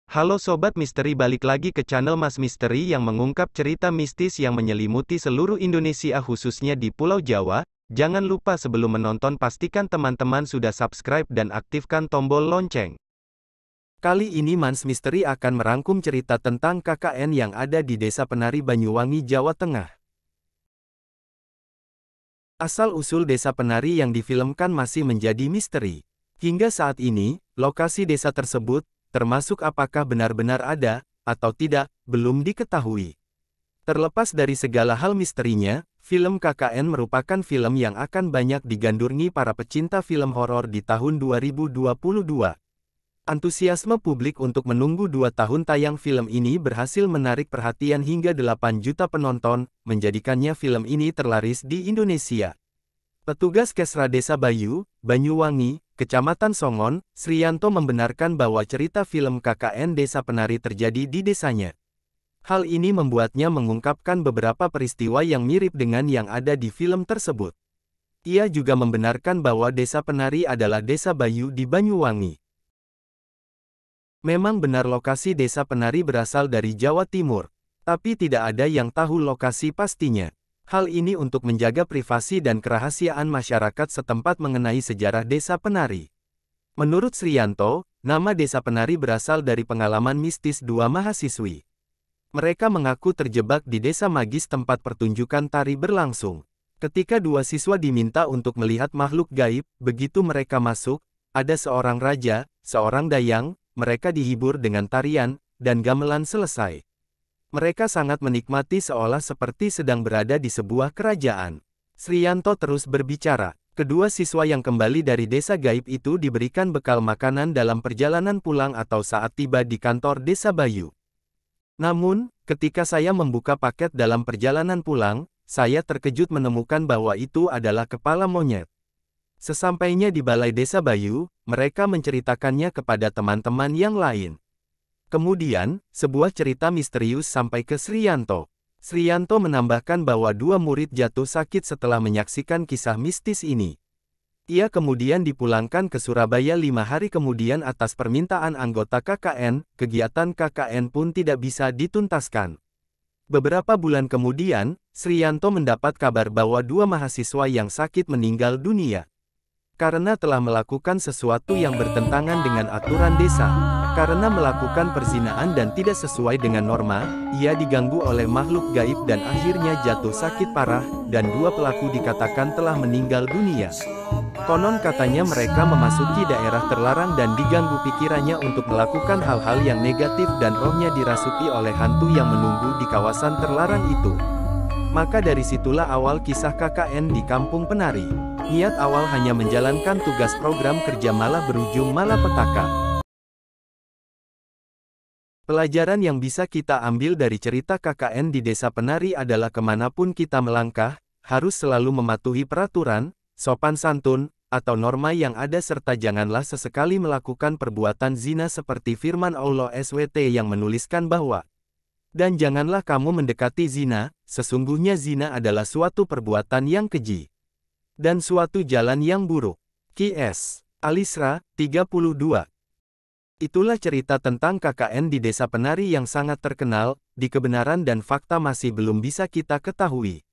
Halo Sobat Misteri, balik lagi ke channel Mas Misteri yang mengungkap cerita mistis yang menyelimuti seluruh Indonesia khususnya di Pulau Jawa. Jangan lupa sebelum menonton pastikan teman-teman sudah subscribe dan aktifkan tombol lonceng. Kali ini Mas Misteri akan merangkum cerita tentang KKN yang ada di Desa Penari Banyuwangi, Jawa Tengah. Asal-usul Desa Penari yang difilmkan masih menjadi misteri. Hingga saat ini, lokasi desa tersebut, termasuk apakah benar-benar ada, atau tidak, belum diketahui. Terlepas dari segala hal misterinya, film KKN merupakan film yang akan banyak digandrungi para pecinta film horor di tahun 2022. Antusiasme publik untuk menunggu 2 tahun tayang film ini berhasil menarik perhatian hingga 8 juta penonton, menjadikannya film ini terlaris di Indonesia. Petugas Kesra Desa Bayu, Banyuwangi, Kecamatan Songon, Sriyanto membenarkan bahwa cerita film KKN Desa Penari terjadi di desanya. Hal ini membuatnya mengungkapkan beberapa peristiwa yang mirip dengan yang ada di film tersebut. Ia juga membenarkan bahwa Desa Penari adalah Desa Bayu di Banyuwangi. Memang benar lokasi Desa Penari berasal dari Jawa Timur, tapi tidak ada yang tahu lokasi pastinya. Hal ini untuk menjaga privasi dan kerahasiaan masyarakat setempat mengenai sejarah Desa Penari. Menurut Sriyanto, nama Desa Penari berasal dari pengalaman mistis 2 mahasiswi. Mereka mengaku terjebak di desa magis tempat pertunjukan tari berlangsung. Ketika 2 siswa diminta untuk melihat makhluk gaib, begitu mereka masuk, ada seorang raja, seorang dayang, mereka dihibur dengan tarian, dan gamelan selesai. Mereka sangat menikmati seolah seperti sedang berada di sebuah kerajaan. Sriyanto terus berbicara. Kedua siswa yang kembali dari desa gaib itu diberikan bekal makanan dalam perjalanan pulang atau saat tiba di kantor Desa Bayu. Namun, ketika saya membuka paket dalam perjalanan pulang, saya terkejut menemukan bahwa itu adalah kepala monyet. Sesampainya di Balai Desa Bayu, mereka menceritakannya kepada teman-teman yang lain. Kemudian, sebuah cerita misterius sampai ke Sriyanto. Sriyanto menambahkan bahwa 2 murid jatuh sakit setelah menyaksikan kisah mistis ini. Ia kemudian dipulangkan ke Surabaya 5 hari kemudian atas permintaan anggota KKN, kegiatan KKN pun tidak bisa dituntaskan. Beberapa bulan kemudian, Sriyanto mendapat kabar bahwa 2 mahasiswa yang sakit meninggal dunia. Karena telah melakukan sesuatu yang bertentangan dengan aturan desa. Karena melakukan perzinaan dan tidak sesuai dengan norma, ia diganggu oleh makhluk gaib dan akhirnya jatuh sakit parah, dan 2 pelaku dikatakan telah meninggal dunia. Konon katanya mereka memasuki daerah terlarang dan diganggu pikirannya untuk melakukan hal-hal yang negatif dan rohnya dirasuki oleh hantu yang menunggu di kawasan terlarang itu. Maka dari situlah awal kisah KKN di Kampung Penari. Niat awal hanya menjalankan tugas program kerja malah berujung malapetaka. Pelajaran yang bisa kita ambil dari cerita KKN di Desa Penari adalah kemanapun kita melangkah, harus selalu mematuhi peraturan, sopan santun, atau norma yang ada serta janganlah sesekali melakukan perbuatan zina seperti firman Allah SWT yang menuliskan bahwa, dan janganlah kamu mendekati zina, sesungguhnya zina adalah suatu perbuatan yang keji. Dan suatu jalan yang buruk. Q.S. Alisra, 32. Itulah cerita tentang KKN di Desa Penari yang sangat terkenal, di kebenaran dan fakta masih belum bisa kita ketahui.